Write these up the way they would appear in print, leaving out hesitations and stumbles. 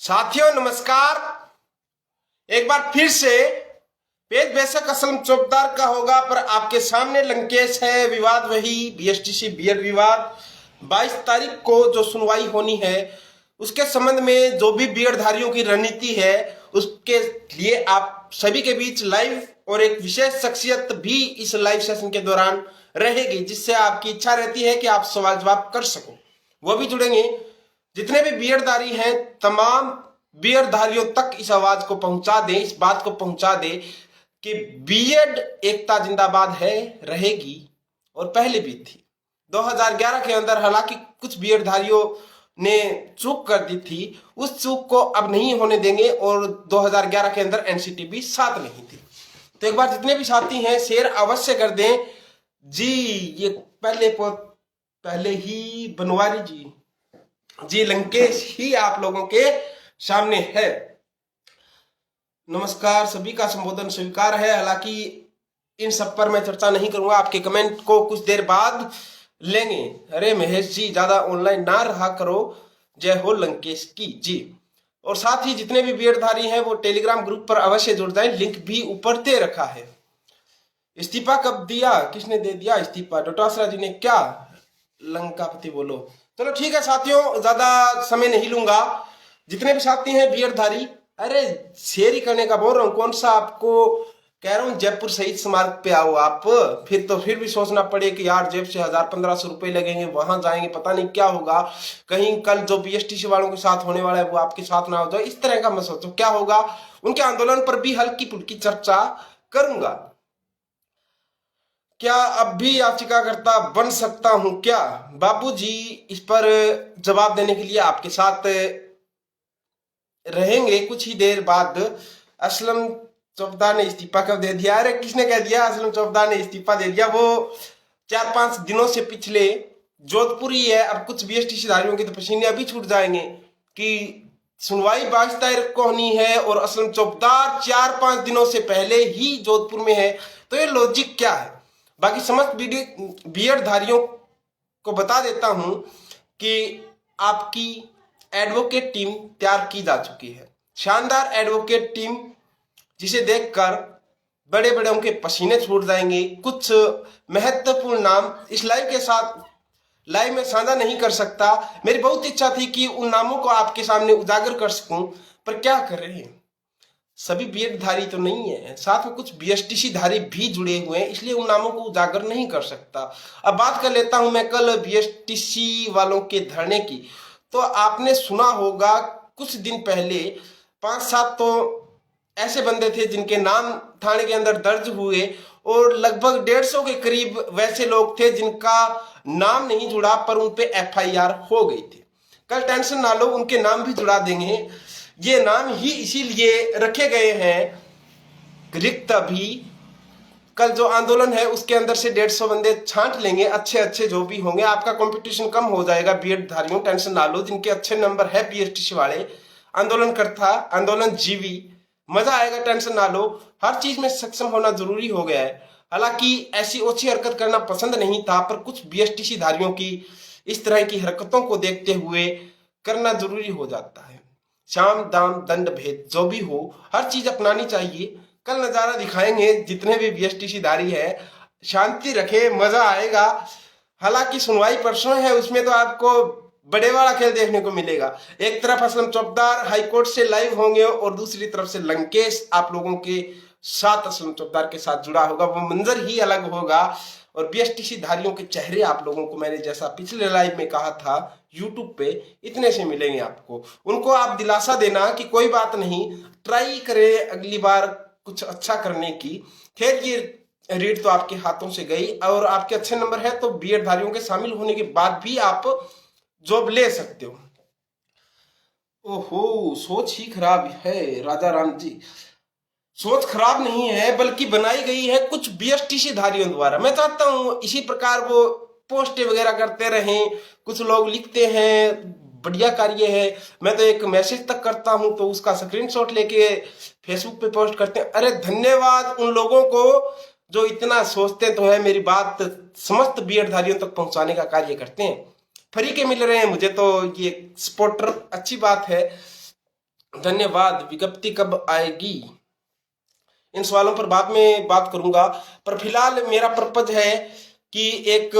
साथियों नमस्कार। एक बार फिर से पेज बेशक असलम चौकदार का होगा, पर आपके सामने लंकेश है। विवाद वही बीएसटीसी बीएड विवाद 22 तारीख को जो सुनवाई होनी है उसके संबंध में जो भी बीएड धारियों की रणनीति है उसके लिए आप सभी के बीच लाइव और एक विशेष शख्सियत भी इस लाइव सेशन के दौरान रहेगी, जिससे आपकी इच्छा रहती है कि आप सवाल जवाब कर सको, वो भी जुड़ेंगे। जितने भी बीएड धारी हैं तमाम बीएड धारियों तक इस आवाज को पहुंचा दें, इस बात को पहुंचा दें कि बीएड एकता जिंदाबाद है, रहेगी और पहले भी थी। 2011 के अंदर हालांकि कुछ बीएड धारियों ने चूक कर दी थी, उस चूक को अब नहीं होने देंगे और 2011 के अंदर एनसीटी भी साथ नहीं थी। तो एक बार जितने भी साथी हैं शेयर अवश्य कर दें जी। ये पहले ही बनवारी जी लंकेश ही आप लोगों के सामने है। नमस्कार, सभी का संबोधन स्वीकार है। हालांकि इन सब पर मैं चर्चा नहीं करूंगा, आपके कमेंट को कुछ देर बाद लेंगे। अरे महेश जी ज्यादा ऑनलाइन ना रहा करो, जय हो लंकेश की जी। और साथ ही जितने भी बीएडधारी हैं वो टेलीग्राम ग्रुप पर अवश्य जुड़ जाएं, लिंक भी ऊपर दे रखा है। इस्तीफा कब दिया, किसने दे दिया इस्तीफा? डोटासरा जी ने क्या? लंकापति बोलो। चलो ठीक है साथियों, ज्यादा समय नहीं लूंगा। जितने भी साथी हैं बीएडधारी, अरे शेयर ही करने का बोल रहा हूँ, कौन सा आपको कह रहा हूँ जयपुर शहीद स्मारक पे आओ आप। फिर भी सोचना पड़े कि यार जेब से 1000-1500 रुपए लगेंगे, वहां जाएंगे, पता नहीं क्या होगा, कहीं कल जो बीएसटीसी वालों के साथ होने वाला है वो आपके साथ ना हो जाए, इस तरह का मैं सोचो क्या होगा। उनके आंदोलन पर भी हल्की फुल्की चर्चा करूंगा। क्या अब भी याचिकाकर्ता बन सकता हूं क्या? बाबूजी इस पर जवाब देने के लिए आपके साथ रहेंगे कुछ ही देर बाद। असलम चौबदार ने इस्तीफा कब दे दिया? अरे किसने कह दिया असलम चौबदार ने इस्तीफा दे दिया? वो 4-5 दिनों से पिछले जोधपुर ही है। अब कुछ बीएसटीसी धारियों के तो पसीने अभी छूट जाएंगे कि सुनवाई 22 तारीख को होनी है और असलम चौबदार 4-5 दिनों से पहले ही जोधपुर में है। तो ये लॉजिक क्या है? बाकी समस्त बीएड धारियों को बता देता हूं कि आपकी एडवोकेट टीम तैयार की जा चुकी है। शानदार एडवोकेट टीम जिसे देखकर बड़े बड़े उनके पसीने छूट जाएंगे। कुछ महत्वपूर्ण नाम इस लाइव में साझा नहीं कर सकता। मेरी बहुत इच्छा थी कि उन नामों को आपके सामने उजागर कर सकूं, पर क्या कर रहे हैं, सभी बीएड धारी तो नहीं है, साथ में कुछ बीएसटीसी धारी भी जुड़े हुए हैं, इसलिए उन नामों को उजागर नहीं कर सकता। अब बात कर लेता हूं मैं कल बीएसटीसी वालों के धरने की। तो आपने सुना होगा कुछ दिन पहले 5-7 तो ऐसे बंदे थे जिनके नाम थाने के अंदर दर्ज हुए और लगभग 150 के करीब वैसे लोग थे जिनका नाम नहीं जुड़ा पर उन पे एफआईआर हो गई थी। कल टेंशन ना लो, उनके नाम भी जुड़ा देंगे। ये नाम ही इसीलिए रखे गए हैं रिक्त। अभी कल जो आंदोलन है उसके अंदर से 150 बंदे छांट लेंगे, अच्छे अच्छे जो भी होंगे। आपका कंपटीशन कम हो जाएगा बीएड धारियों, टेंशन ना लो। जिनके अच्छे नंबर है बीएसटीसी वाले, आंदोलनकर्ता, आंदोलन जीवी, मजा आएगा, टेंशन ना लो। हर चीज में सक्षम होना जरूरी हो गया है। हालांकि ऐसी ओछी हरकत करना पसंद नहीं था, पर कुछ बीएसटीसी धारियों की इस तरह की हरकतों को देखते हुए करना जरूरी हो जाता है। शाम दाम दंड भेद जो भी हो, हर चीज अपनानी चाहिए। कल नजारा दिखाएंगे जितने भी बीएसटीसी धारी है, शांति रखे, मजा आएगा। हालांकि सुनवाई परसों है, उसमें तो आपको बड़े वाला खेल देखने को मिलेगा। एक तरफ असलम चौबदार हाईकोर्ट से लाइव होंगे और दूसरी तरफ से लंकेश आप लोगों के साथ असलम चौबदार के साथ जुड़ा होगा। वो मंजर ही अलग होगा और बीएसटीसी धारियों के चेहरे आप लोगों को मैंने जैसा पिछले लाइव में कहा था यूट्यूब पे, इतने से मिलेंगे आपको। उनको आप दिलासा देना कि कोई बात नहीं, ट्राई करें अगली बार कुछ अच्छा करने की। खैर ये रीड तो आपके हाथों से गई और आपके अच्छे नंबर है तो बीएड धारियों के शामिल होने के बाद भी आप जॉब ले सकते हो। ओहो, सोच ही खराब है राजा राम जी। सोच खराब नहीं है बल्कि बनाई गई है कुछ बीएसटीसी धारियों द्वारा। मैं चाहता हूं इसी प्रकार वो पोस्ट वगैरह करते रहें। कुछ लोग लिखते हैं बढ़िया कार्य है, मैं तो एक मैसेज तक करता हूं तो उसका स्क्रीनशॉट लेके फेसबुक पे पोस्ट करते हैं। अरे धन्यवाद उन लोगों को जो इतना सोचते तो है, मेरी बात समस्त बीएड धारियों तक पहुंचाने का कार्य करते हैं। फ्री के मिल रहे हैं मुझे तो ये सपोर्टर, अच्छी बात है। धन्यवाद। विज्ञप्ति कब आएगी? इन सवालों पर बाद में बात करूंगा, पर फिलहाल मेरा पर्पज है कि एक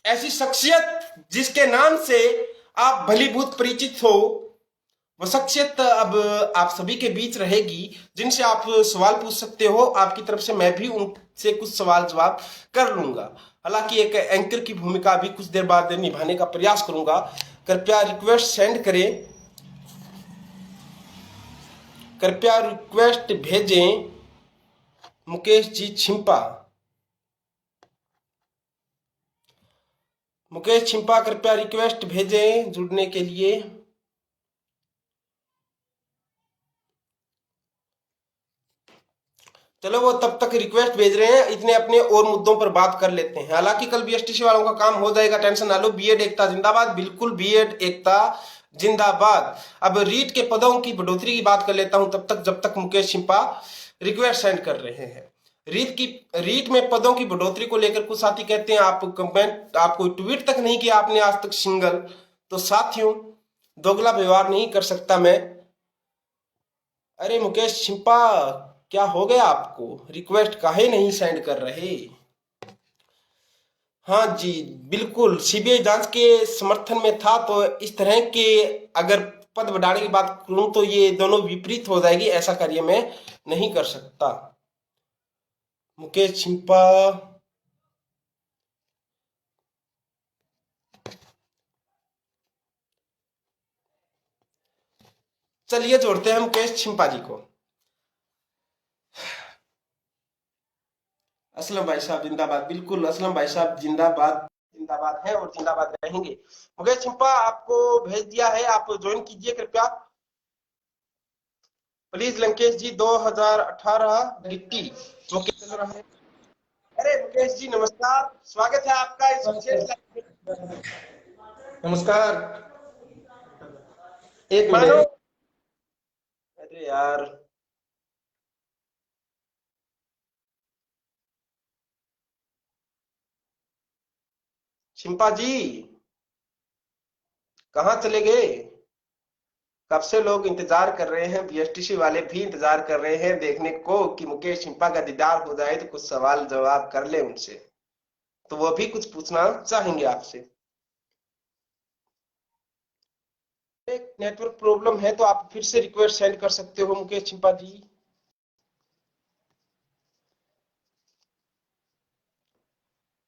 ऐसी शख्सियत जिसके नाम से आप भलीभूत परिचित हो, वो शख्सियत अब आप सभी के बीच रहेगी, जिनसे आप सवाल पूछ सकते हो। आपकी तरफ से मैं भी उनसे कुछ सवाल जवाब कर लूंगा। हालांकि एक एंकर की भूमिका भी कुछ देर बाद निभाने का प्रयास करूंगा। कृपया रिक्वेस्ट सेंड करें, कृपया रिक्वेस्ट भेजें। मुकेश जी छिंपा, मुकेश छिंपा कृपया रिक्वेस्ट भेजें जुड़ने के लिए। चलो वो तब तक रिक्वेस्ट भेज रहे हैं, इतने अपने और मुद्दों पर बात कर लेते हैं। हालांकि कल बीएसटीसी वालों का काम हो जाएगा, टेंशन ना लो। बीएड एकता जिंदाबाद, बिल्कुल बीएड एकता जिंदाबाद। अब रीट के पदों की बढ़ोतरी की बात कर लेता हूं तब तक, जब तक मुकेश छिंपा रिक्वेस्ट सेंड कर रहे हैं। रीट में पदों की बढ़ोतरी को लेकर कुछ साथी कहते हैं आप कमेंट, आप कोई ट्वीट तक नहीं किया आपने आज तक सिंगल। तो साथियों, दोगला व्यवहार नहीं कर सकता मैं। अरे मुकेश छिंपा, क्या हो गया आपको? रिक्वेस्ट काहे नहीं सेंड कर रहे? हाँ जी, बिल्कुल सीबीआई जांच के समर्थन में था, तो इस तरह के अगर पद बढ़ाने की बात करूं तो ये दोनों विपरीत हो जाएगी। ऐसा कार्य मैं नहीं कर सकता। मुकेश छिंपा, चलिए जोड़ते हैं मुकेश छिंपा जी को। असलम भाई साहब जिंदाबाद, बिल्कुल असलम भाई साहब जिंदाबाद, जिंदाबाद है और जिंदाबाद रहेंगे। मुकेश छिंपा आपको भेज दिया है, आप ज्वाइन कीजिए कृपया प्लीज। लंकेश जी 2018 गिट्टी ओके चल रहा है। अरे मुकेश जी नमस्कार, स्वागत है आपका इस विशेष लाइव में। नमस्कार। एक मानो, मिनट। अरे यार छिंपा जी कहाँ चले गए? कब से लोग इंतजार कर रहे हैं, बीएसटीसी वाले भी इंतजार कर रहे हैं देखने को कि मुकेश छिंपा का दीदार हो जाए तो कुछ सवाल जवाब कर ले उनसे, तो वो भी कुछ पूछना चाहेंगे आपसे। एक नेटवर्क प्रॉब्लम है तो आप फिर से रिक्वेस्ट सेंड कर सकते हो मुकेश छिंपा जी।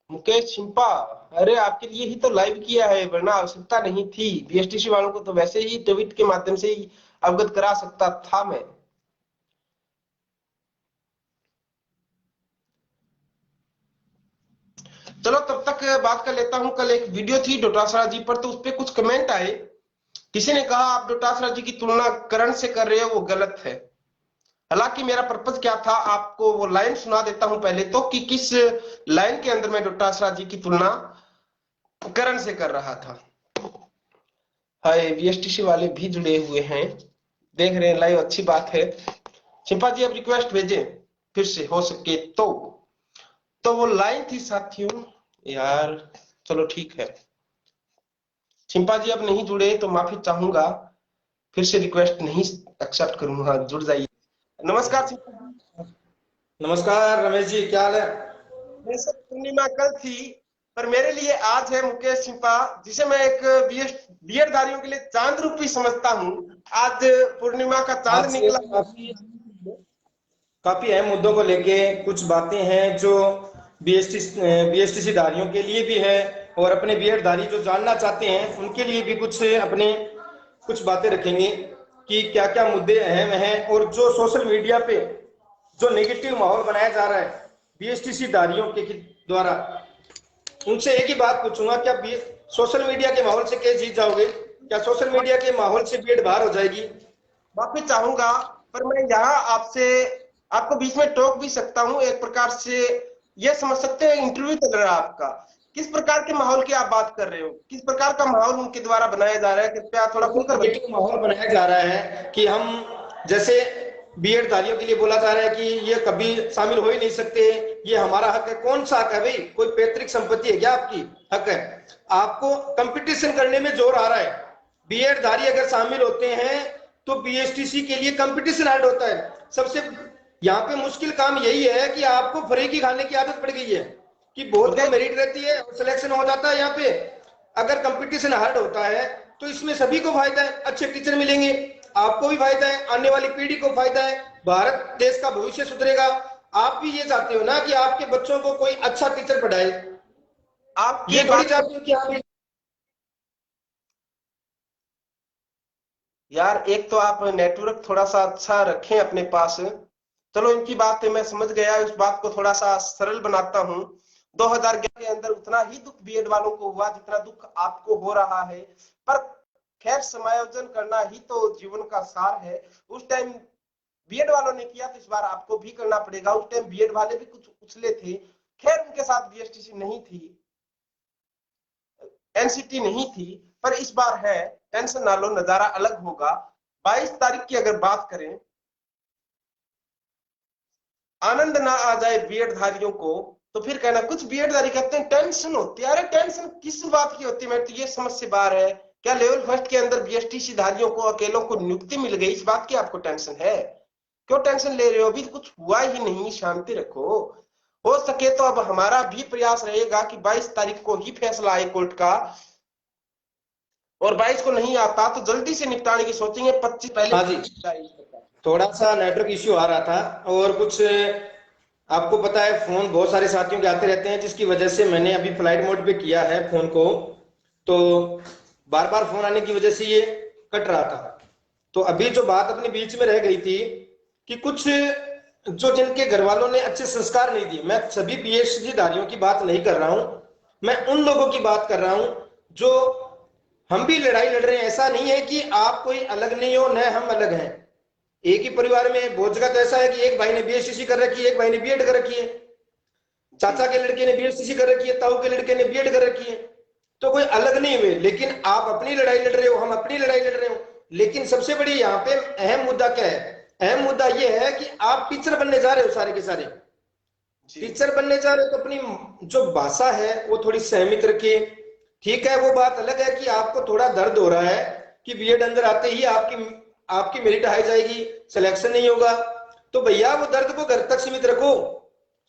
मुकेश छिंपा, अरे आपके लिए ही तो लाइव किया है, वरना आवश्यकता नहीं थी। बीएसटीसी वालों को तो वैसे ही ट्वीट के माध्यम से ही अवगत करा सकता था मैं। चलो तब तक बात कर लेता हूं। कल एक वीडियो थी डोटासरा जी पर, तो उस पर कुछ कमेंट आए। किसी ने कहा आप डोटासरा जी की तुलना करण से कर रहे हो, वो गलत है। हालांकि मेरा पर्पज क्या था, आपको वो लाइन सुना देता हूं पहले तो, कि किस लाइन के अंदर मैं डोटासरा जी की तुलना करण से कर रहा था। हाय, बीएसटीसी वाले भी जुड़े हुए हैं, देख रहे हैं लाइव, अच्छी बात है। चिंपा जी अब रिक्वेस्ट भेजें फिर से हो सके तो वो लाइन थी साथियों यार। चलो ठीक है, चिंपा जी अब नहीं जुड़े तो माफी चाहूंगा, फिर से रिक्वेस्ट नहीं एक्सेप्ट करूंगा, जुड़ जाइए। नमस्कार चिंपा जी। नमस्कार रमेश जी, क्या हाल है? वैसे पूर्णिमा कल थी, पर मेरे लिए आज है मुकेश छिंपा, जिसे मैं एक बीएड धारियों के लिए चांद रूपी समझता हूँ। आज पूर्णिमा का चांद आपसे निकला। काफी अहम मुद्दों को लेके कुछ बातें हैं जो बीएसटीसी धारियों के लिए भी है, और अपने बीएड धारी जो जानना चाहते हैं उनके लिए भी अपने कुछ बातें रखेंगे कि क्या क्या मुद्दे अहम हैं, और जो सोशल मीडिया पे जो नेगेटिव माहौल बनाया जा रहा है बीएसटीसी धारियों के द्वारा, उनसे एक ही बात पूछूंगा, क्या सोशल मीडिया के माहौल से क्या जीत जाओगे? क्या सोशल मीडिया के माहौल से बीएड बाहर हो जाएगी? माफी चाहूंगा, पर मैं यहाँ आपसे आपको बीच में टोक भी सकता हूँ। एक प्रकार से ये समझ सकते हैं इंटरव्यू चल रहा है आपका। किस प्रकार के माहौल की आप बात कर रहे हो, किस प्रकार का माहौल उनके द्वारा बनाया जा रहा है, कृपया थोड़ा खुलकर बताइए। नेगेटिव माहौल बनाया जा रहा है कि हम, जैसे बीएड धारियों के लिए बोला जा रहा है कि ये कभी शामिल हो ही नहीं सकते, ये हमारा हक है। कौन सा हक है भाई? कोई पैतृक संपत्ति है क्या आपकी? हक है। आपको कंपटीशन करने में जोर आ रहा है। बीएड धारी अगर शामिल होते हैं तो बीएसटीसी के लिए कंपटीशन हार्ड होता है। सबसे यहाँ पे मुश्किल काम यही है कि आपको फ्री की खाने की आदत पड़ गई है कि बहुत कम मेरिट रहती है और सिलेक्शन हो जाता है। यहाँ पे अगर कंपटीशन हार्ड होता है तो इसमें सभी को फायदा है, अच्छे टीचर मिलेंगे, आपको भी फायदा है, आने वाली पीढ़ी को फायदा है, भारत देश का भविष्य सुधरेगा। आप भी ये चाहते हो ना कि आपके बच्चों को कोई अच्छा टीचर पढ़ाए, आपकी ये थोड़ी बात चाहते हो कि आप यार, एक तो आप नेटवर्क थोड़ा सा अच्छा रखें अपने पास। चलो, इनकी बात मैं समझ गया, उस बात को थोड़ा सा सरल बनाता हूँ। 2011 के अंदर उतना ही दुख बीएड वालों को हुआ जितना दुख आपको हो रहा है, पर खैर समायोजन करना ही तो जीवन का सार है। उस टाइम बीएड वालों ने किया तो इस बार आपको भी करना पड़ेगा। उस टाइम बीएड वाले भी कुछ उछले थे, खैर उनके साथ बीएसटीसी नहीं थी, एनसीटी नहीं थी, पर इस बार है। टेंशन ना लो, नजारा अलग होगा। 22 तारीख की अगर बात करें, आनंद ना आ जाए बीएड धारियों को तो फिर कहना कुछ बीएड धारी कहते हैं टेंशन होती है। अरे टेंशन किस बात की होती है? मैं तो ये समझ से बाहर है। क्या लेवल फर्स्ट के अंदर बीएसटीसी धारियों को अकेलों को नियुक्ति मिल गई, इस बात की आपको टेंशन है? क्यों टेंशन ले रहे हो? अभी कुछ हुआ ही नहीं, शांति रखो। हो सके तो अब हमारा भी प्रयास रहेगा कि 22 तारीख को ही फैसला आए कोर्ट का, और 22 को नहीं आता तो जल्दी से निपटाने की सोचेंगे। 25 पहले। हाँ जी, थोड़ा सा नेटवर्क इश्यू आ रहा था और कुछ आपको पता है फोन बहुत सारे साथियों के आते रहते हैं, जिसकी वजह से मैंने अभी फ्लाइट मोड पे किया है फोन को, तो बार बार फोन आने की वजह से ये कट रहा था। तो अभी जो बात अपने बीच में रह गई थी कि कुछ जो जिनके घर वालों ने अच्छे संस्कार नहीं दिए, मैं सभी पीएचडी धारियों की बात नहीं कर रहा हूं, मैं उन लोगों की बात कर रहा हूं जो हम भी लड़ाई लड़ रहे हैं। ऐसा नहीं है कि आप कोई अलग नहीं हो, न हम अलग हैं, एक ही परिवार में। बहुत जगह तो ऐसा है कि एक भाई ने बीएसटीसी कर रखी है, एक भाई ने बीएड कर रखी है, चाचा के लड़के ने बीएसटीसी कर रखी है, ताऊ के लड़के ने बीएड कर रखी है, तो कोई अलग नहीं हुए। लेकिन आप अपनी लड़ाई लड़ रहे हो, हम अपनी लड़ाई लड़ रहे हो। लेकिन सबसे बड़ी यहाँ पे अहम मुद्दा क्या है? अहम मुद्दा यह है कि आप टीचर बनने जा रहे हो, सारे के सारे टीचर बनने जा रहे हो, तो अपनी जो भाषा है वो थोड़ी सहमित रखिए। ठीक है, वो बात अलग है कि आपको थोड़ा दर्द हो रहा है कि बीएड अंदर आते ही आपकी मेरिट हाई जाएगी, सिलेक्शन नहीं होगा, तो भैया वो दर्द को घर तक सीमित रखो।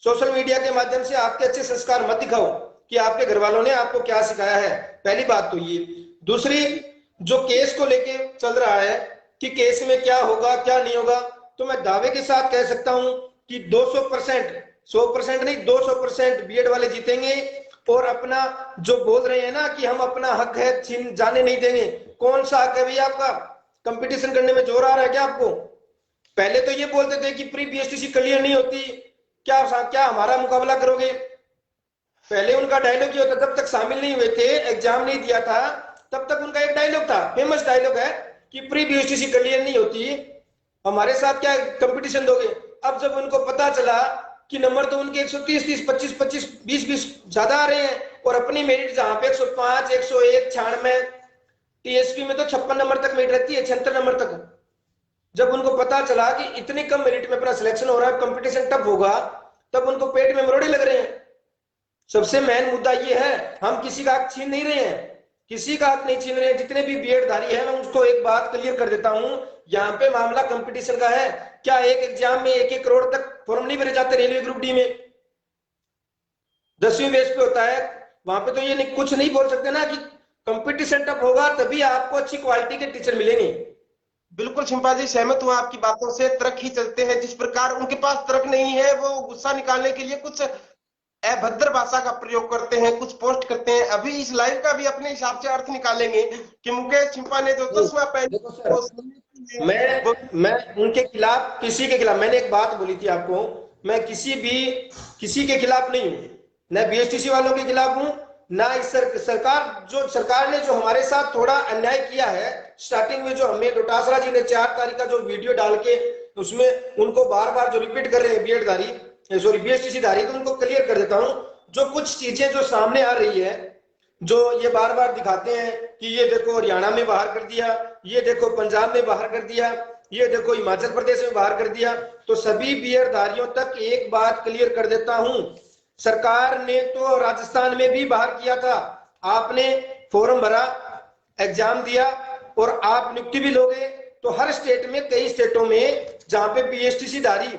सोशल मीडिया के माध्यम से आपके अच्छे संस्कार मत दिखाओ कि आपके घर वालों ने आपको क्या सिखाया है। पहली बात तो ये। दूसरी, जो केस को लेके चल रहा है कि केस में क्या होगा क्या नहीं होगा, तो मैं दावे के साथ कह सकता हूं कि 200%, 100% नहीं, 200% बीएड वाले जीतेंगे। और अपना जो बोल रहे हैं ना कि हम अपना हक है छीन जाने नहीं देंगे, कौन सा हक है भैया आपका? कंपटीशन करने में जोर आ रहा है क्या आपको? पहले तो ये बोलते थे कि प्री बीएसटीसी क्लियर नहीं होती, क्या क्या हमारा मुकाबला करोगे? पहले उनका डायलॉग ये होता, जब तक शामिल नहीं हुए थे, एग्जाम नहीं दिया था, तब तक उनका एक डायलॉग था, फेमस डायलॉग है कि प्री बीएसटीसी क्लियर नहीं होती, हमारे साथ क्या कंपटीशन दोगे? अब जब उनको पता चला कि नंबर तो उनके 130, 30, 25, 25, 20 ज्यादा आ रहे हैं, और अपनी मेरिट जहां पे 105, 101, 96, टीएसपी में तो 56 नंबर तक मेरिट रहती है, 76 नंबर तक। जब उनको पता चला कि इतने कम मेरिट में अपना सिलेक्शन हो रहा है, कंपटीशन टफ होगा, तब उनको पेट में मरोड़े लग रहे हैं। सबसे मेन मुद्दा ये है, हम किसी का हक छीन नहीं रहे हैं, किसी का हक नहीं छीन रहे हैं। जितने भी बीएड धारी है, मैं उसको एक बात क्लियर कर देता हूं, यहाँ पे मामला कंपटीशन का है। क्या एक एग्जाम में 1-1 करोड़ तक फॉर्म नहीं भरे जाते रेलवे ग्रुप डी में? 10वीं बेस पे होता है, वहां पे तो ये नहीं, कुछ नहीं बोल सकते ना कि कंपटीशन टफ होगा तभी आपको अच्छी क्वालिटी के टीचर मिलेंगे। बिल्कुल शिंपा जी, सहमत हूं आपकी बातों से। तर्क ही चलते हैं, जिस प्रकार उनके पास तर्क नहीं है, वो गुस्सा निकालने के लिए कुछ अभद्र भाषा का प्रयोग करते हैं, कुछ पोस्ट करते हैं। अभी इस लाइव का भी अपने हिसाब से अर्थ निकालेंगे कि मुकेश छिंपा ने जो चश्मा पहना, मैं उनके खिलाफ, किसी के खिलाफ, मैंने एक बात बोली थी आपको, मैं किसी के खिलाफ नहीं हूं, न बीएसटीसी वालों के खिलाफ हूं, ना इस सरकार ने जो हमारे साथ थोड़ा अन्याय किया है स्टार्टिंग में, जो हमें डोटासरा जी ने 4 तारीख का जो वीडियो डाल के उसमें उनको बार बार जो रिपीट कर रहे हैं बीएड धारी, सॉरी बीएसटीसी धारी, तो उनको क्लियर कर देता हूं। जो कुछ चीजें जो सामने आ रही है, जो ये बार बार दिखाते हैं कि ये देखो हरियाणा में बाहर कर दिया, ये देखो पंजाब में बाहर कर दिया, ये देखो हिमाचल प्रदेश में बाहर कर दिया, तो सभी बीएड धारियों तक एक बात क्लियर कर देता हूं, सरकार ने तो राजस्थान में भी बाहर किया था। आपने फॉर्म भरा, एग्जाम दिया और आप नियुक्ति भी लोगे, तो हर स्टेट में, कई स्टेटों में जहां पे बीएसटीसी धारी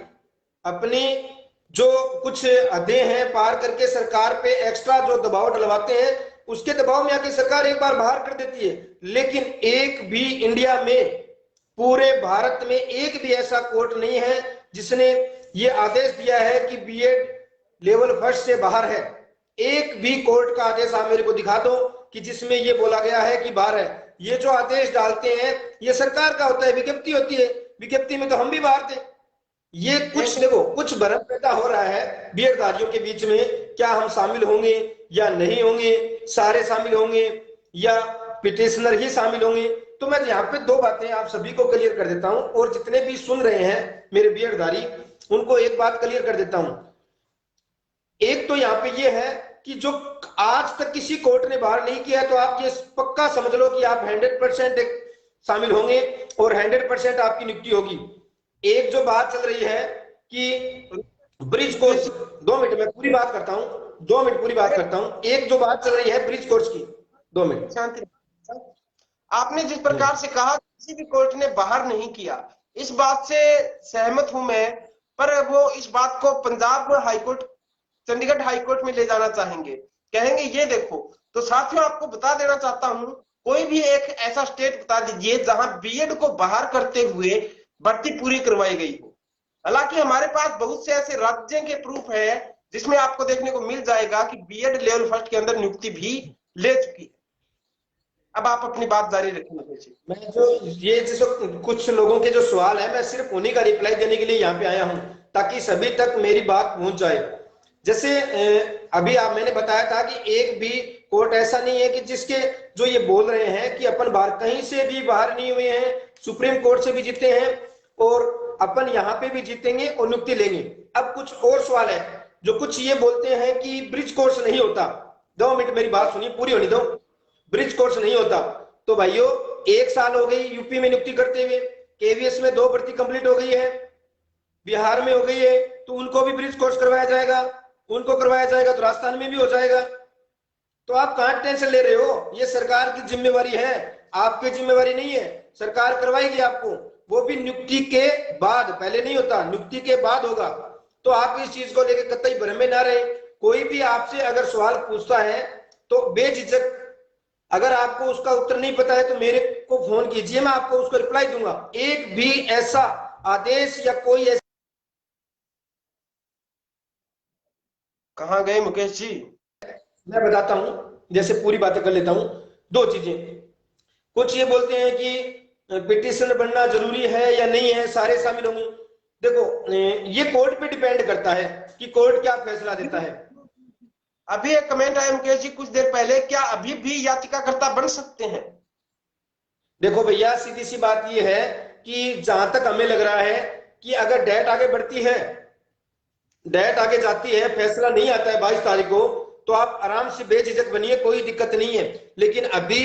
अपनी जो कुछ हदें हैं पार करके सरकार पे एक्स्ट्रा जो दबाव डलवाते हैं, उसके दबाव में आके सरकार एक बार बाहर कर देती है। लेकिन एक भी इंडिया में, पूरे भारत में एक भी ऐसा कोर्ट नहीं है जिसने ये आदेश दिया है कि बीएड लेवल फर्स्ट से बाहर है। एक भी कोर्ट का आदेश आप मेरे को दिखा दो कि जिसमें ये बोला गया है कि बाहर है। ये जो आदेश डालते हैं ये सरकार का होता है, विज्ञप्ति होती है, विज्ञप्ति में तो हम भी बाहर थे। ये कुछ देखो, कुछ भ्रम पैदा हो रहा है बीएड धारियों के बीच में, क्या हम शामिल होंगे या नहीं होंगे, सारे शामिल होंगे या पिटिशनर ही शामिल होंगे। तो मैं यहाँ पे दो बातें आप सभी को क्लियर कर देता हूं, और जितने भी सुन रहे हैं मेरे बीएड धारी उनको एक बात क्लियर कर देता हूं। एक तो यहाँ पे ये है कि जो आज तक किसी कोर्ट ने बाहर नहीं किया है, तो आप ये पक्का समझ लो कि आप 100% शामिल होंगे और 100% आपकी नियुक्ति होगी। एक जो बात चल रही है कि ब्रिज कोर्स, 2 मिनट में पूरी बात करता हूं, 2 मिनट पूरी बात करता हूं। एक जो बात चल रही है ब्रिज कोर्स की, 2 मिनट शांति। आपने जिस प्रकार से कहा किसी भी कोर्ट ने बाहर नहीं किया, इस बात से सहमत हूं मैं, पर वो इस बात को पंजाब हाईकोर्ट, चंडीगढ़ हाईकोर्ट में ले जाना चाहेंगे, कहेंगे ये देखो। तो साथियों आपको बता देना चाहता हूं, कोई भी एक ऐसा स्टेट बता दीजिए जहां बीएड को बाहर करते हुए भर्ती पूरी करवाई गई हो। हालांकि हमारे पास बहुत से ऐसे राज्यों के प्रूफ है जिसमें आपको देखने को मिल जाएगा कि बीएड लेवल फर्स्ट के अंदर नियुक्ति भी ले चुकी है। अब आप अपनी बात जारी रखेंगे। मैं जो ये जैसे कुछ लोगों के जो सवाल है, मैं सिर्फ उन्हीं का रिप्लाई देने के लिए यहाँ पे आया हूँ ताकि सभी तक मेरी बात पहुंच जाए। जैसे अभी आप मैंने बताया था कि एक भी कोर्ट ऐसा नहीं है कि जिसके जो ये बोल रहे हैं कि अपन बाहर कहीं से भी बाहर नहीं हुए हैं, सुप्रीम कोर्ट से भी जीते हैं और अपन यहाँ पे भी जीतेंगे और नियुक्ति लेंगे। अब कुछ और सवाल है, जो कुछ ये बोलते हैं कि ब्रिज कोर्स नहीं होता। 2 मिनट मेरी बात सुनिए, पूरी होने दो। ब्रिज कोर्स नहीं होता तो भाइयों 1 साल हो गई यूपी में नियुक्ति करते हुए, केवीएस में 2 भर्ती कंप्लीट हो गई है, बिहार में हो गई है, तो उनको भी ब्रिज कोर्स करवाया जाएगा, उनको करवाया जाएगा तो राजस्थान में भी हो जाएगा। तो आप कहां टेंशन ले रहे हो? ये सरकार की जिम्मेवारी है, आपकी जिम्मेवारी नहीं है। सरकार करवाएगी आपको, वो भी नियुक्ति के बाद, पहले नहीं होता, नियुक्ति के बाद होगा। तो आप इस चीज को लेकर कतई भ्रम में ना रहे। कोई भी आपसे अगर सवाल पूछता है तो बेझिझक, अगर आपको उसका उत्तर नहीं पता है तो मेरे को फोन कीजिए, मैं आपको उसको रिप्लाई दूंगा। एक भी ऐसा आदेश या कोई ऐसा, कहां गए मुकेश जी? मैं बताता हूं, जैसे पूरी बातें कर लेता हूं। 2 चीजें, कुछ ये बोलते हैं कि पिटिशनर बनना जरूरी है या नहीं है, सारे शामिल होंगे। देखो ये कोर्ट पे डिपेंड करता है कि कोर्ट क्या फैसला देता है। अभी एक कमेंट आया मुकेश जी कुछ देर पहले, क्या अभी भी याचिकाकर्ता बन सकते हैं? देखो भैया, सीधी सी बात ये है कि जहां तक हमें लग रहा है कि अगर डेट आगे बढ़ती है, डेट आगे जाती है, फैसला नहीं आता है 22 तारीख को, तो आप आराम से बेझिझक बनिए, कोई दिक्कत नहीं है। लेकिन अभी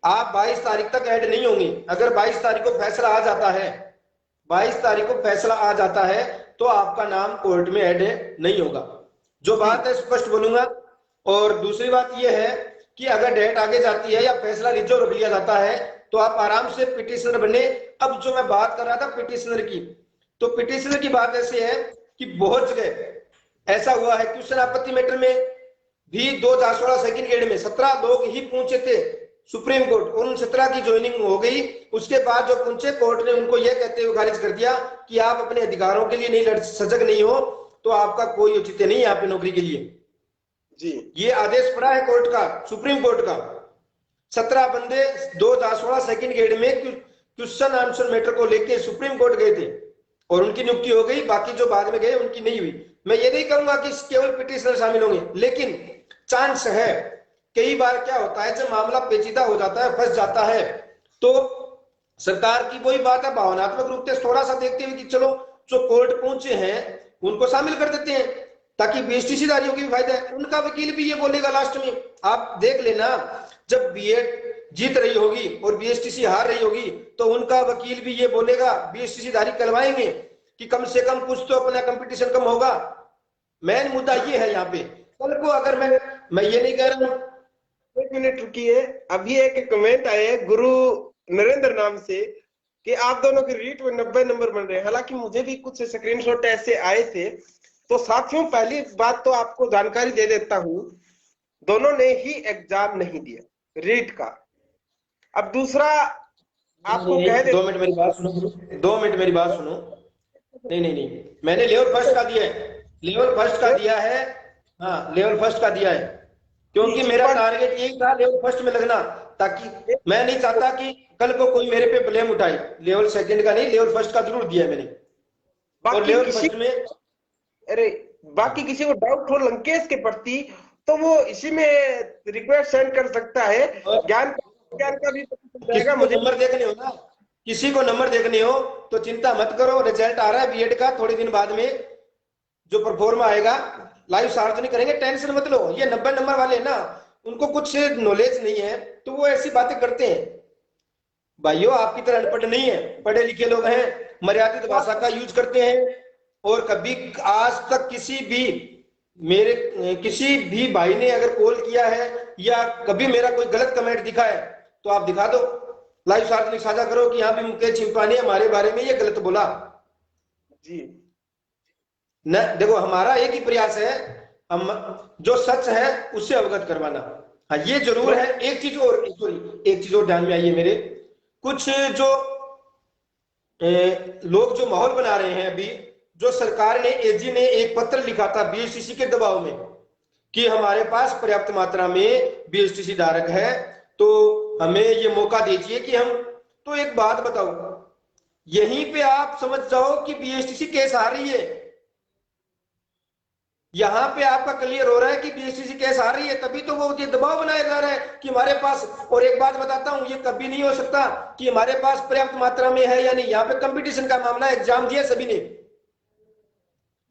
आप 22 तारीख तक ऐड नहीं होंगे। अगर 22 तारीख को फैसला आ जाता है, 22 तारीख को फैसला आ जाता है तो आपका नाम कोर्ट में ऐड नहीं होगा। जो बात है स्पष्ट बोलूंगा। और दूसरी बात यह है कि अगर डेट आगे जाती है या फैसला रिजर्व रख लिया जाता है तो आप आराम से पिटिशनर बने। अब जो मैं बात कर रहा था पिटिशनर की, तो पिटिशनर की बात ऐसे है कि बहुत जगह ऐसा हुआ है, क्वेश्चन आपत्ति मैटर में भी 2016 सेकंड ग्रेड में 17 लोग ही पहुंचे थे सुप्रीम कोर्ट, और उन 17 की ज्वाइनिंग हो गई। उसके बाद जो पहुंचे, कोर्ट ने उनको यह कहते हुए खारिज कर दिया कि आप अपने अधिकारों के लिए नहीं सजग नहीं हो तो आपका कोई औचित्य नहीं है यहाँ पे नौकरी के लिए जी। ये आदेश पड़ा है कोर्ट का, सुप्रीम कोर्ट का। 17 बंदे 2016 सेकंड ग्रेड में क्वेश्चन आंसर मैटर को लेके सुप्रीम कोर्ट गए थे और उनकी नियुक्ति हो गई। बाकी जो बाद में गए उनकी नहीं हुई। मैं ये नहीं कहूंगा कि केवल पिटिशनर शामिल होंगे, लेकिन चांस है। कई बार क्या होता है, जब मामला पेचीदा हो जाता है, फंस जाता है, तो सरकार की वही बात है, भावनात्मक रूप से थोड़ा सा देखते हुए कि चलो जो कोर्ट पहुंचे हैं उनको शामिल कर देते हैं ताकि बीएसटीसी धारियों की भी फायदा है। उनका वकील भी ये बोलेगा लास्ट में, आप देख लेना, जब बीएड जीत रही होगी और बीएसटीसी हार रही होगी तो उनका वकील भी ये बोलेगा, बीएसटीसी धारी करवाएंगे कि कम से कम कुछ तो अपना कंपटीशन कम होगा। मेन मुद्दा ये है यहाँ पे। कल को अगर मैं ये नहीं कह रहा हूं, 1 मिनट रुकिए, अभी एक कमेंट आए गुरु नरेंद्र नाम से, कि आप दोनों के रीट में 90 नंबर बन रहे हैं। हालांकि मुझे भी कुछ स्क्रीनशॉट ऐसे आए थे। तो साथियों, पहली बात तो आपको जानकारी दे देता हूं, दोनों ने ही एग्जाम नहीं दिया रीट का। अब दूसरा नहीं आपको नहीं, कह दे, 2 मिनट मेरी बात सुनो, 2 मिनट मेरी बात सुनो। नहीं नहीं नहीं, मैंने लेवल फर्स्ट का दिया है, लेवल फर्स्ट का दिया है। हाँ, लेवल फर्स्ट का दिया है, क्योंकि मेरा टारगेट यही था लेवल फर्स्ट में लगना, ताकि मैं नहीं चाहता कि कल को कोई मेरे पे ब्लेम उठाए। लेवल सेकंड का नहीं, लेवल फर्स्ट का जरूर दिया है मैंने। और बाकी लेवल किसी फर्स्ट में, अरे बाकी किसी को डाउट हो लंकेश के प्रति, तो वो इसी में रिक्वेस्ट सेंड कर सकता है। और ज्ञान का भी पता चल किसी जाएगा को मुझे। नंबर देखने हो ना, किसी को नंबर देखने हो तो चिंता मत करो, रिजल्ट आ रहा है बीएड का थोड़े दिन बाद में, जो परफॉर्मा आएगा लाइव सार्वजनिक करेंगे, टेंशन मत लो। ये 90 नंबर वाले ना, उनको कुछ नॉलेज नहीं है तो वो ऐसी बातें करते हैं। भाइयों, आपकी तरह अनपढ़ नहीं है, पढ़े लिखे लोग हैं, मर्यादित भाषा का यूज करते हैं। और कभी आज तक किसी भी मेरे किसी भी भाई ने अगर कॉल किया है या कभी मेरा कोई गलत कमेंट दिखा है तो आप दिखा दो, लाइव सार्वजनिक साझा करो कि यहाँ भी मुकेश चिंपा ने हमारे बारे में ये गलत बोला। जी न देखो, हमारा एक ही प्रयास है, हम जो सच है उससे अवगत करवाना। हाँ, ये जरूर है। एक चीज और, सॉरी, एक चीज और ध्यान में आई है मेरे, कुछ जो लोग जो माहौल बना रहे हैं अभी, जो सरकार ने, एजी ने एक पत्र लिखा था बीएसटीसी के दबाव में कि हमारे पास पर्याप्त मात्रा में बीएसटीसी धारक है, तो हमें ये मौका दीजिए कि हम, तो एक बात बताओ, यहीं पे आप समझ जाओ कि बीएसटीसी केस आ रही है, यहां पे आपका क्लियर हो रहा है कि बीएसटीसी केस आ रही है, तभी तो वो ये दबाव बनाया जा रहा है कि हमारे पास। और एक बात बताता हूं, ये कभी नहीं हो सकता कि हमारे पास पर्याप्त मात्रा में है या नहीं। यहाँ पे कंपटीशन का मामला है, एग्जाम दिया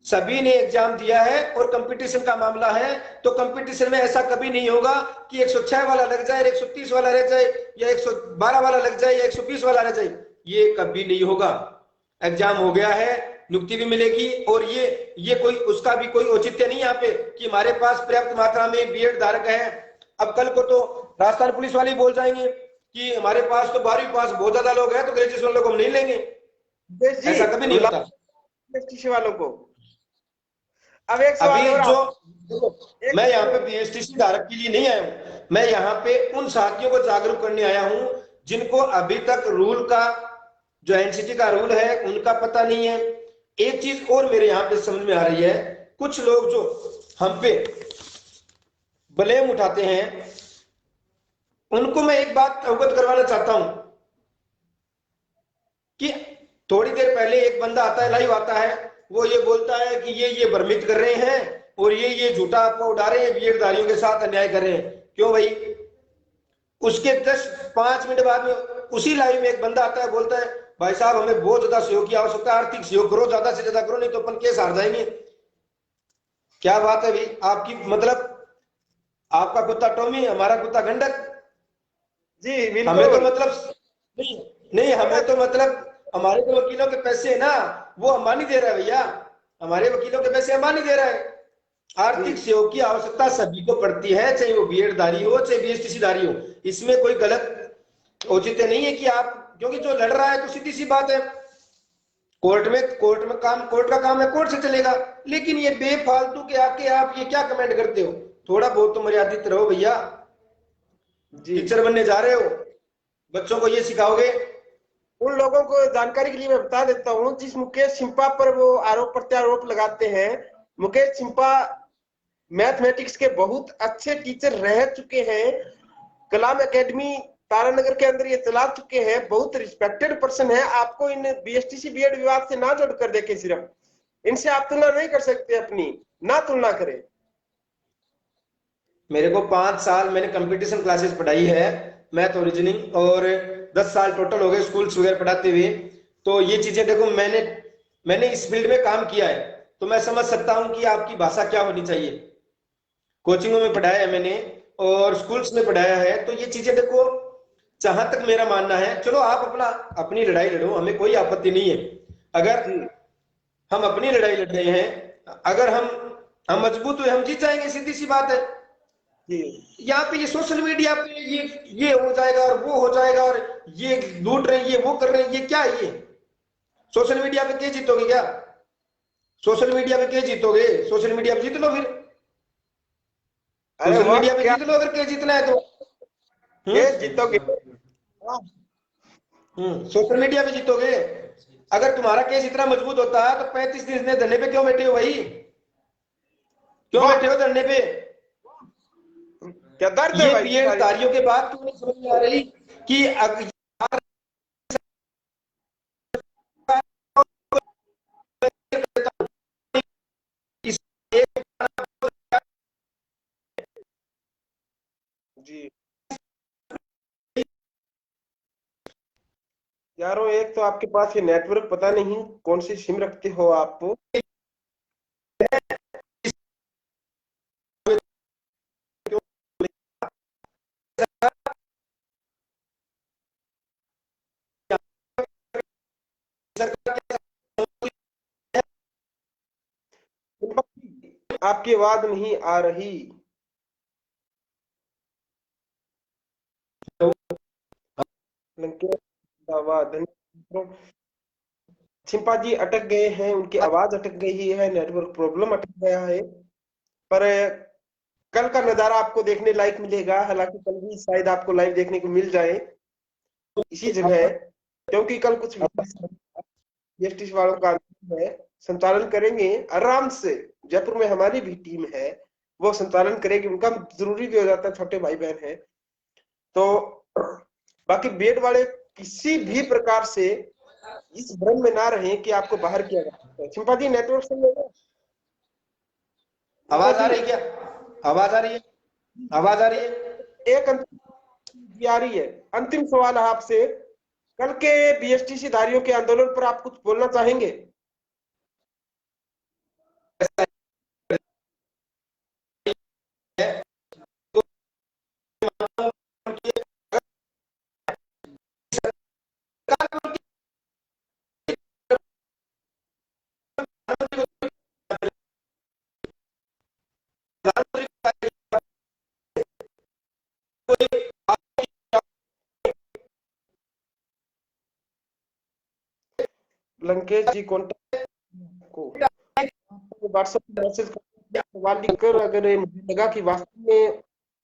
सभी ने एग्जाम दिया है और कंपटीशन का मामला है, तो कंपटीशन में ऐसा कभी नहीं होगा कि 106 वाला लग जाए, 130 वाला रह जाए, या 112 वाला लग जाए, या 120 वाला रह जाए। ये कभी नहीं होगा। एग्जाम हो गया है, नियुक्ति भी मिलेगी। और ये कोई, उसका भी कोई औचित्य नहीं यहाँ पे कि हमारे पास पर्याप्त मात्रा में बीएड धारक है। अब कल को तो राजस्थान पुलिस वाले बोल जाएंगे कि हमारे पास तो 12वीं पास बहुत ज्यादा लोग हैं, तो ग्रेजुएशन लोग हम नहीं लेंगे। ऐसा कभी नहीं होता। वालों को अब एक सवाल अभी और जो मैं यहाँ पे बीएसटीसी धारक के लिए नहीं आया हूं, मैं यहाँ पे उन साथियों को जागरूक करने आया हूं जिनको अभी तक रूल का, जो एनसीटी का रूल है, उनका पता नहीं है। एक चीज और मेरे यहाँ पे समझ में आ रही है, कुछ लोग जो हम पे ब्लेम उठाते हैं, उनको मैं एक बात अवगत करवाना चाहता हूं कि थोड़ी देर पहले एक बंदा आता है, लाइव आता है, वो ये बोलता है कि ये भ्रमित कर रहे हैं और ये झूठा आपको उड़ा रहे हैं, बीएडधारियों के साथ अन्याय कर रहे हैं। क्यों भाई? उसके 10-5 मिनट बाद में उसी लाइव में एक बंदा आता है, बोलता है भाई साहब हमें बहुत ज्यादा सहयोग की आवश्यकता है, आर्थिक सहयोग करो, ज्यादा से ज्यादा करो, नहीं तो अपन केस हार जाएंगे। क्या बात है भाई आपकी? मतलब आपका कुत्ता टॉमी, हमारा कुत्ता गंडक। जी बिल्कुल। हमें तो मतलब नहीं, नहीं हमें तो मतलब, हमारे तो वकीलों के पैसे है ना, वो अंबानी दे रहा है भैया, हमारे वकीलों के पैसे अंबानी दे रहा है। आर्थिक सहयोग की आवश्यकता सभी को पड़ती है, चाहे वो बीएड धारी हो, चाहे बीएसटीसी धारी हो। इसमें कोई गलत औचित्य नहीं है कि आप, क्योंकि जो लड़ रहा है तो सीधी सी बात है, कोर्ट में काम, कोर्ट का काम है, कोर्ट से चलेगा। लेकिन ये बेफालतू के आके आप ये क्या कमेंट करते हो? थोड़ा बहुत तो मर्यादित रहो भैया। टीचर बनने जा रहे हो, बच्चों को ये सिखाओगे? उन लोगों को जानकारी के लिए मैं बता देता हूँ, जिस मुकेश छिंपा पर वो आरोप प्रत्यारोप लगाते हैं, मुकेश छिंपा मैथमेटिक्स के बहुत अच्छे टीचर रह चुके हैं, कलाम एकेडमी तारानगर के अंदर ये चला चुके हैं, बहुत रिस्पेक्टेड पर्सन है। आपको इन बीएसटीसी बीएड विवाद से ना जोड़ कर देखे, सिर्फ इनसे आप तुलना नहीं कर सकते, अपनी ना तुलना करें। मेरे को 5 साल मैंने कंपटीशन क्लासेस पढ़ाई है, मैथ और रीजनिंग, और 10 साल टोटल हो गए स्कूल्स वगैरह पढ़ाते हुए। तो ये चीजें देखो, मैंने इस फील्ड में काम किया है, तो मैं समझ सकता हूं कि आपकी भाषा क्या होनी चाहिए। कोचिंगों में पढ़ाया है मैंने और स्कूल्स में पढ़ाया है, तो ये चीजें देखो, जहां तक मेरा मानना है, चलो आप अपनी लड़ाई लड़ो, हमें कोई आपत्ति नहीं है। अगर हम अपनी लड़ाई लड़ रहे हैं, अगर हम मजबूत हुए, हम जीत जाएंगे, सीधी सी बात है। जी यहाँ पे ये सोशल मीडिया पे ये हो जाएगा और वो हो जाएगा और ये लूट रहे हैं, ये वो कर रहे हैं, ये क्या है ये? सोशल मीडिया पे क्या जीतोगे क्या? सोशल मीडिया पे क्या जीतोगे? सोशल मीडिया पे जीत लो फिर। अरे सोशल वाह मीडिया पे क्या, जीत लो अगर क्या जीतना है तो। ये जीतोगे। वाह, सोशल मीडिया पे जीतोगे। अगर तुम्हारा केस इतना मजबूत होता है तो 35 दिन इतने धरने पे क्यों बैठे हो भाई? क्यों वाह बैठे हो धरने पे? क्या दर्द है ये भाई बीएड तुम्हारी। धारियों के बाद क्यों नहीं समझ में आ रही कि अगर इस जी यारो, एक तो आपके पास ये नेटवर्क पता नहीं कौन सी सिम रखते हो आप। आपकी आवाज नहीं आ रही। लंकेश आवाज, छिंपा जी अटक गए हैं, उनकी आवाज अटक गई है, नेटवर्क प्रॉब्लम अटक गया है। पर कल का नजारा आपको देखने लायक मिलेगा, हालांकि कल भी शायद आपको लाइव देखने को मिल जाए इसी जगह, क्योंकि कल कुछ जीएसटी वालों का आंदोलन है, संचालन करेंगे आराम से। जयपुर में हमारी भी टीम है, वो संचालन करेगी, उनका जरूरी भी हो जाता है, छोटे भाई बहन है। तो बाकी बेड वाले किसी भी प्रकार से इस भ्रम में ना रहे कि आपको बाहर किया जा सकता है। चिंपा जी नेटवर्क सही है? चिंपा आवाज आ जी रही है क्या? आवाज आ रही है? आवाज आ रही है? एक अंतिम आ रही है, अंतिम सवाल है आपसे। कल के बीएसटीसी धारियों के आंदोलन पर आप कुछ बोलना चाहेंगे? लंकेश जी कॉन्टेक्ट को व्हाट्सएप मैसेज कर, सवाल लिखकर, अगर मुझे लगा कि वास्तव में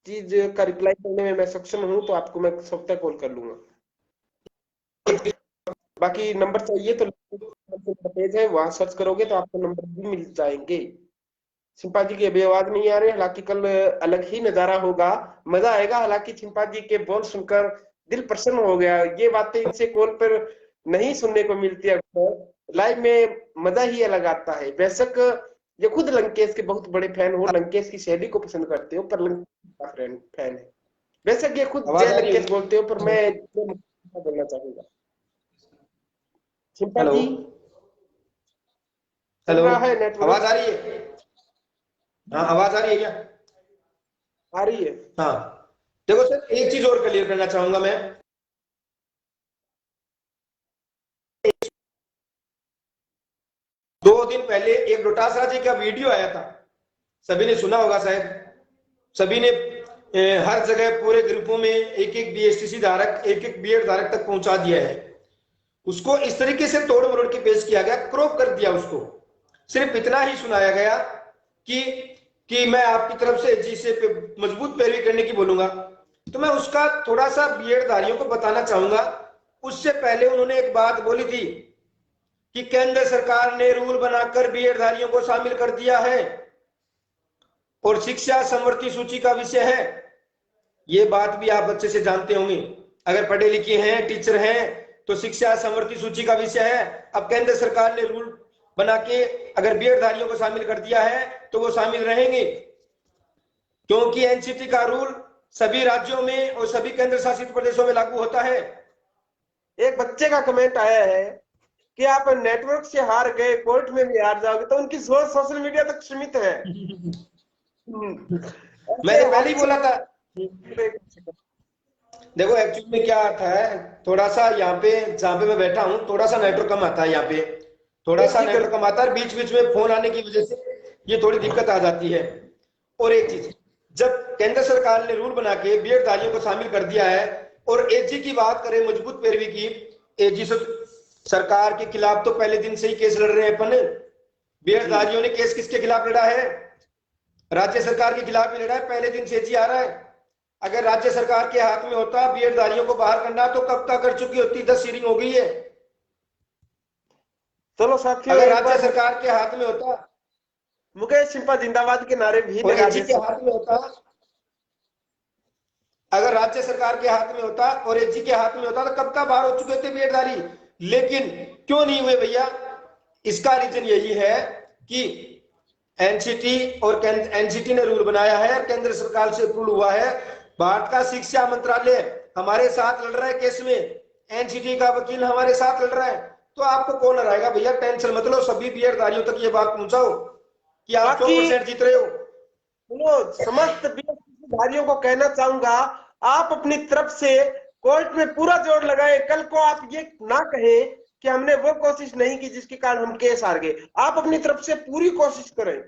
चीज का रिप्लाई करने में मैं सक्षम हूं तो आपको मैं स्वतः कॉल कर लूंगा। बाकी नंबर चाहिए तो पेज है, वहां सर्च करोगे तो आपको नंबर भी मिल जाएंगे। चिंपा जी की अभी आवाज नहीं आ रही, हालांकि कल अलग ही नजारा होगा, मजा आएगा। हालांकि चिंपा जी के बोल सुनकर दिल प्रसन्न हो गया, ये बातें इनसे कॉल पर नहीं सुनने को मिलती है अक्सर। लाइव में मजा ही अलग आता है। बेशक ये खुद लंकेश के बहुत बड़े फैन हो, लंकेश की शैली को पसंद करते हो, पर लंकेश का फैन है। बेशक ये खुद आवाज जय आ रही लंकेश है? बोलते हो, पर मैं बोलना चाहूंगा। चिंपा हेलो? जी चल हेलो? रहा है आवाज नेटवर्क? आ रही है? हाँ, आवाज आ रही है क्या? आ रही है। हाँ। देखो सर, एक चीज और क्लियर करना चाहूंगा मैं। 2 दिन पहले एक डोटासरा जी का वीडियो आया था, सभी ने सुना होगा शायद। सभी ने हर जगह पूरे ग्रुपों में एक एक बीएसटीसी धारक, एक एक बीएड धारक तक पहुंचा दिया है। उसको इस तरीके से तोड़ मरोड़ के पेश किया गया, क्रॉप कर दिया उसको। सिर्फ इतना ही सुनाया गया कि कि मैं आपकी तरफ से जी से मजबूत पैरवी करने की बोलूंगा। तो मैं उसका थोड़ा सा बीएड धारियों को बताना चाहूंगा। उससे पहले उन्होंने एक बात बोली थी कि केंद्र सरकार ने रूल बनाकर बीएड धारियों को शामिल कर दिया है और शिक्षा समवर्ती सूची का विषय है। ये बात भी आप अच्छे से जानते होंगे, अगर पढ़े लिखे हैं, टीचर हैं, तो शिक्षा समवर्ती सूची का विषय है। अब केंद्र सरकार ने रूल बना के अगर बीएड धारियों को शामिल कर दिया है तो वो शामिल रहेंगे, क्योंकि एनसीटी का रूल सभी राज्यों में और सभी केंद्र शासित प्रदेशों में लागू होता है। एक बच्चे का कमेंट आया है कि आप नेटवर्क से हार गए, कोर्ट में भी हार जाओगे, तो उनकी सोच सोशल मीडिया तक सीमित है। मैंने ऐसे पहले ही बोला था। हॉट देखो एक्चुअली में क्या आता है, थोड़ा सा यहाँ पे जहाँ पे मैं बैठा हूँ थोड़ा सा नेटवर्क कम आता है यहाँ पे, थोड़ा सा जी कर, नेटवर्क कम आता है, बीच बीच में फोन आने की वजह से ये थोड़ी दिक्कत आ जाती है। और एक चीज, जब केंद्र सरकार ने रूल बना के बीएड धारियों को शामिल कर दिया है, और एजी की बात करें, मजबूत पैरवी की, एजी सरकार के खिलाफ तो पहले दिन से ही केस लड़ रहे हैं अपन। बीएड धारियों ने केस किसके खिलाफ लड़ा है? राज्य सरकार के खिलाफ ही लड़ा है, पहले दिन से एजी आ रहा है। अगर राज्य सरकार के हाथ में होता बीएड धारियों को बाहर करना, तो कब तक कर चुकी होती, 10 सीरिंग हो गई है। चलो साथियों, अगर राज्य सरकार के हाथ में होता, मुकेश सिंपा जिंदाबाद के नारे भी और लगा एजी के हाथ में होता, अगर राज्य सरकार के हाथ में होता और एजी के हाथ में होता, तो कब का बाहर हो चुके थे बीएडधारी। लेकिन क्यों नहीं हुए भैया? इसका रीजन यही है कि एनसीटी और एनसीटी ने रूल बनाया है, केंद्र सरकार से अप्रूव हुआ है। भारत का शिक्षा मंत्रालय हमारे साथ लड़ रहा है केस में, एनसीटी का वकील हमारे साथ लड़ रहा है। तो आपको कौन हराएगा भैया? टेंशन मत लो, सभी बीएडधारियों तक ये बात पहुंचाओ कि आप 100% जीत रहे हो। समस्त बीएससी को कहना चाहूंगा, आप अपनी तरफ से कोर्ट में पूरा जोर लगाएं। कल को आप ये ना कहें कि हमने वो कोशिश नहीं की जिसके कारण हम केस हार गए। आप अपनी तरफ से पूरी कोशिश करें।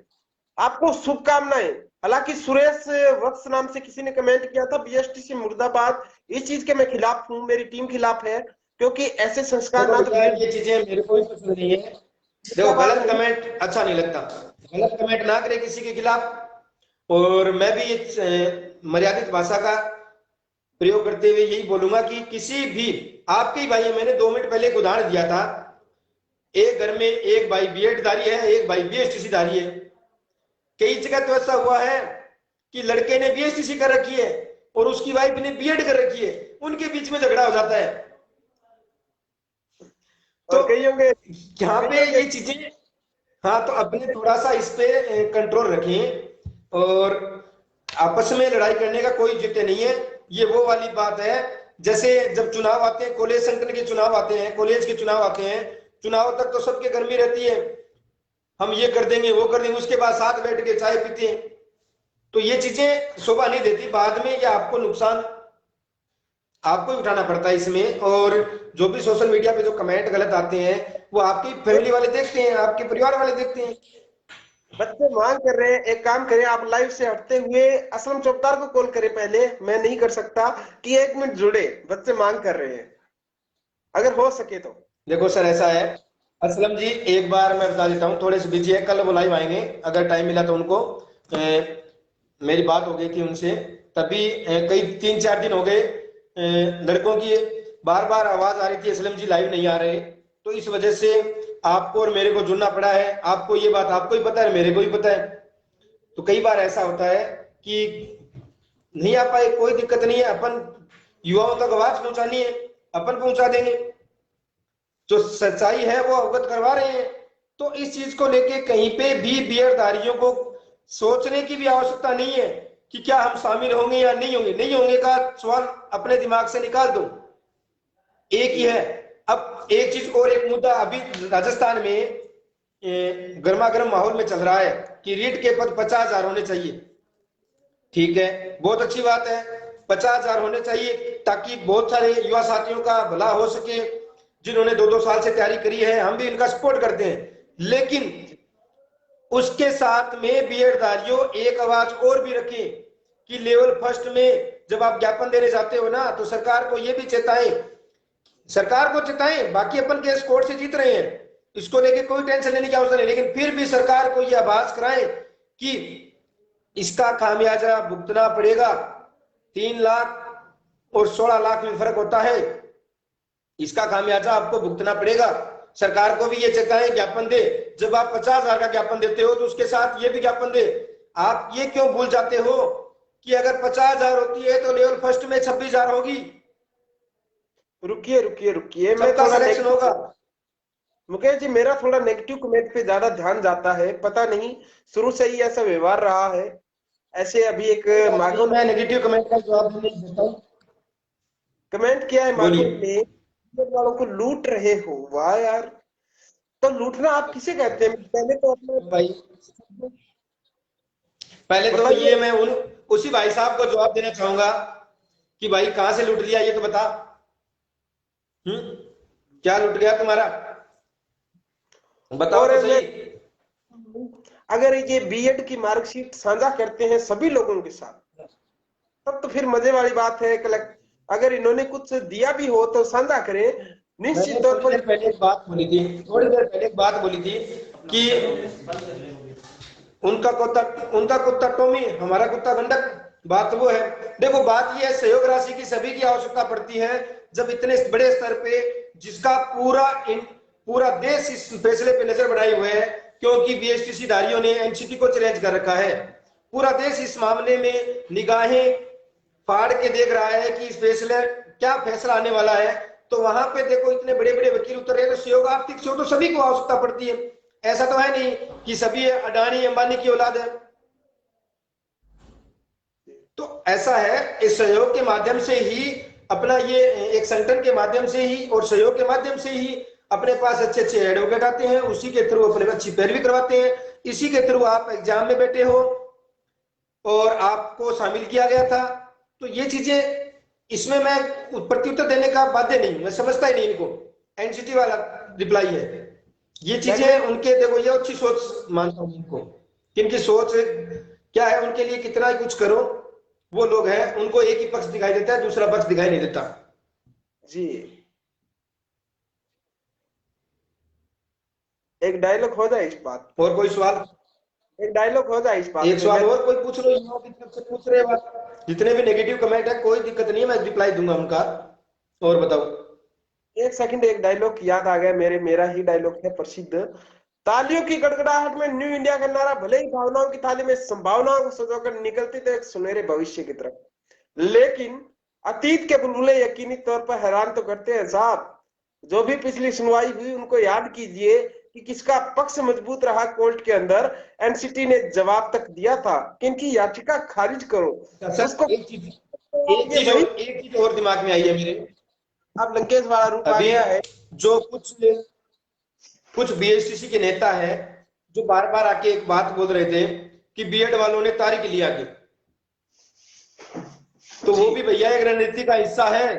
आपको शुभकामनाएं। हालांकि सुरेश वत्स नाम से किसी ने कमेंट किया था, बीएसटीसी मुर्दाबाद। इस चीज के मैं खिलाफ हूं, मेरी टीम खिलाफ है, क्योंकि ऐसे संस्कार ना तो ये चीजें मेरे को भी पसंद नहीं है। देखो, गलत कमेंट अच्छा नहीं लगता, गलत कमेंट ना करे किसी के खिलाफ। और मैं भी ये मर्यादित भाषा का प्रयोग करते हुए यही बोलूंगा कि किसी भी आपके ही भाई है, मैंने 2 मिनट पहले एक उदाहरण दिया था, एक घर में एक भाई बीएड धारी है, एक भाई बीएसटीसी धारी है। कई जगह तो ऐसा हुआ है कि लड़के ने बीएसटीसी कर रखी है और उसकी वाइफ ने बीएड कर रखी है, उनके बीच में झगड़ा हो जाता है। तो कई होंगे यहाँ पे ये चीजें, हाँ, तो अपने थोड़ा सा इस पे कंट्रोल रखें, और आपस में लड़ाई करने का कोई जिक्र नहीं है। ये वो वाली बात है, जैसे जब चुनाव आते हैं, कॉलेज संगठन के चुनाव आते हैं, कॉलेज के चुनाव आते हैं, चुनाव तक तो सबके गर्मी रहती है, हम ये कर देंगे वो कर देंगे, उसके बाद साथ बैठ के चाय पीते हैं। तो ये चीजें शोभा नहीं देती, बाद में ये आपको नुकसान आपको ही उठाना पड़ता है इसमें। और जो भी सोशल मीडिया पे जो कमेंट गलत आते हैं, वो आपकी फैमिली वाले देखते हैं, आपके परिवार वाले देखते हैं। बच्चे मांग कर रहे हैं, एक काम करें, आप लाइव से हटते हुए असलम चौकदार को कॉल करें। पहले मैं नहीं कर सकता कि 1 मिनट जुड़े, बच्चे मांग कर रहे हैं, अगर हो सके तो। देखो सर, ऐसा है असलम जी, एक बार मैं बता देता हूँ, थोड़े से बिजी है, कल वो लाइव आएंगे, अगर टाइम मिला तो उनको। मेरी बात हो गई थी उनसे, तभी कई 3-4 दिन हो गए लड़कों की बार बार आवाज आ रही थी असलम जी लाइव नहीं आ रहे, तो इस वजह से आपको और मेरे को जुड़ना पड़ा है। आपको ये बात आपको ही पता है, मेरे को ही पता है। तो कई बार ऐसा होता है कि नहीं आ पाए, कोई दिक्कत नहीं है, अपन युवाओं तक आवाज पहुंचानी है, अपन पहुंचा देंगे, जो सच्चाई है वो अवगत करवा रहे हैं। तो इस चीज को लेके कहीं पे भी बीएडधारियों को सोचने की भी आवश्यकता नहीं है कि क्या हम शामिल होंगे या नहीं होंगे। नहीं होंगे का सवाल अपने दिमाग से निकाल दो, एक ही है। अब एक चीज और, एक मुद्दा अभी राजस्थान में गर्मा गर्म माहौल में चल रहा है कि रीट के पद 50,000 होने चाहिए। ठीक है, बहुत अच्छी बात है, 50,000 होने चाहिए, ताकि बहुत सारे युवा साथियों का भला हो सके, जिन्होंने 2-2 साल से तैयारी करी है, हम भी इनका सपोर्ट करते हैं। लेकिन उसके साथ में बीएडधारियों एक आवाज और भी रखें कि लेवल फर्स्ट में जब आप ज्ञापन देने जाते हो ना, तो सरकार को ये भी चेताएं, सरकार को चेताएं, बाकी अपन केस कोर्ट से जीत रहे हैं, इसको लेके कोई टेंशन लेने की आवश्यकता नहीं, लेकिन फिर भी सरकार को यह आभास कराएं कि इसका खामियाजा भुगतना पड़ेगा। 3 लाख और 16 लाख में फर्क होता है, इसका खामियाजा आपको भुगतना पड़ेगा। सरकार को भी ये चेताएं, ज्ञापन दे, जब आप 50,000 का ज्ञापन देते हो तो उसके साथ ये भी ज्ञापन दे। आप ये क्यों भूल जाते हो कि अगर 50,000 होती है तो लेवल फर्स्ट में 26,000 होगी। रुकिए रुकिए रुकिए, मैं सबका सिलेक्शन होगा। मुकेश जी, मेरा थोड़ा नेगेटिव कमेंट पे ज्यादा ध्यान जाता है, पता नहीं शुरू से ही ऐसा व्यवहार रहा है। ऐसे अभी एक माधव मैं नेगेटिव कमेंट का जवाब नहीं देता हूं। कमेंट किया है माधव ने, वालों को लूट रहे हो। वाह यार, तो लूटना आप किसे कहते हैं? पहले तो अपने भाई, पहले तो ये मैं उसी भाई साहब को जवाब देना चाहूंगा कि भाई कहां से लूट लिया ये तो बता। क्या लूट गया तुम्हारा, बताओ तो सही। अगर ये बीएड की मार्कशीट साझा करते हैं सभी लोगों के साथ, तब तो फिर मजे वाली बात है। अगर इन्होंने कुछ दिया भी हो तो साझा करें, निश्चित तौर पर। पहले एक बात बोली थी, थोड़ी देर पहले एक बात बोली थी कि उनका कुत्ता टॉमी, हमारा कुत्ता गंडक। बात वो है, देखो बात ये है, सहयोग राशि की सभी की आवश्यकता पड़ती है जब इतने बड़े स्तर पे, जिसका पूरा देश इस फैसले पे नजर बनाए हुए है, क्योंकि बीएसटीसी धारियों ने एनसीटी को चैलेंज कर रखा है। पूरा देश इस मामले में निगाहें फाड़ के देख रहा है कि इस फैसले क्या फैसला आने वाला है। तो वहां पे देखो इतने बड़े बड़े वकील उतर रहे हैं, तो सहयोग आर्थिक सहयोग तो सभी को आवश्यकता पड़ती है। ऐसा तो है नहीं कि सभी अडानी अंबानी की औलाद है। तो ऐसा है, इस सहयोग के माध्यम से ही अपना ये एक संगठन के माध्यम से ही और सहयोग के माध्यम से ही अपने पास अच्छे अच्छे एडवोकेट आते हैं, उसी के थ्रू अपने अच्छी पैरवी करवाते हैं। इसी के थ्रू आप एग्जाम में बैठे हो और आपको शामिल किया गया था। तो ये चीजें, इसमें मैं प्रत्युत्तर देने का बाध्य नहीं, मैं समझता ही नहीं इनको, एनसीटी वाला रिप्लाई है। ये चीजें उनके, देखो ये अच्छी सोच मानता हूं इनको, किनकी सोच क्या है, उनके लिए कितना ही कुछ करो, वो लोग हैं, उनको एक ही पक्ष दिखाई देता है, दूसरा पक्ष दिखाई नहीं देता जी। एक डायलॉग हो जाए इस बात। और कोई सवाल? एक डायलॉग हो जाए इस बात। एक सवाल और कोई पूछ लो, पूछ रहे बात, जितने भी नेगेटिव कमेंट है कोई दिक्कत नहीं है, मैं रिप्लाई दूंगा उनका। और बताओ। एक सेकंड, एक डायलॉग याद आ गया मेरा ही डायलॉग है प्रसिद्ध। तालियों की गड़गड़ाहट में न्यू इंडिया का नारा भले ही भावनाओं की थाली में संभावनाओं को सजोकर निकलती थे एक सुनहरे भविष्य की तरफ, लेकिन अतीत के बुलबुले यकीनी तौर पर हैरान तो करते हैं साहब। जो भी पिछली सुनवाई हुई उनको याद कीजिए कि किसका पक्ष मजबूत रहा कोर्ट के अंदर। एनसीटी ने जवाब तक दिया था कि इनकी याचिका खारिज करो। उसको एक चीज और दिमाग में आई है मेरे, अब लंकेश वाला रूप आ गया है। जो कुछ बीएसटीसी के नेता है जो बार बार आके एक बात बोल रहे थे कि बीएड वालों ने तारीख लिया के, तो वो भी भैया एक रणनीति का हिस्सा है।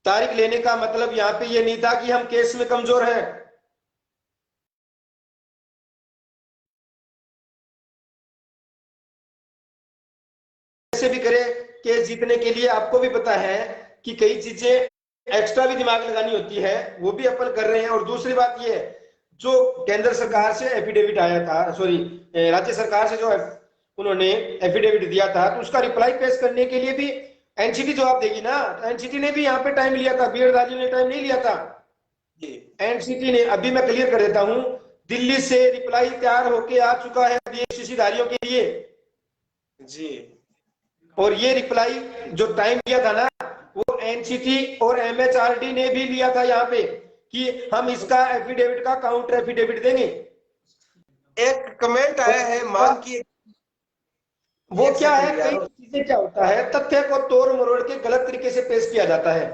तारीख लेने का मतलब यहाँ पे ये नहीं था कि हम केस में कमजोर हैं। कैसे भी करे केस जीतने के लिए, आपको भी पता है कि कई चीजें एक्स्ट्रा भी दिमाग लगानी होती है, वो भी अपन कर रहे हैं। और दूसरी बात ये, जो केंद्र सरकार से एफिडेविट आया था, सॉरी राज्य सरकार से जो उन्होंने एफिडेविट दिया था, तो उसका रिप्लाई पेश करने के लिए भी एनसीटी जवाब देगी ना। एनसीटी ने भी यहाँ पे टाइम लिया था, बीएड वालों ने टाइम नहीं लिया था। एनसीटी ने, अभी मैं क्लियर कर देता हूं, दिल्ली से रिप्लाई तैयार होके आ चुका है बीएसटीसी धारियों के लिए जी। और ये रिप्लाई जो टाइम लिया था ना, वो एनसीटी और एमएचआरडी ने भी लिया था यहाँ पे कि हम इसका एफिडेविट का काउंटर एफिडेविट देंगे। एक कमेंट आया है, मान की वो क्या है, कई चीजें क्या होता है, तथ्य को तोड़ मरोड़ के गलत तरीके से पेश किया जाता है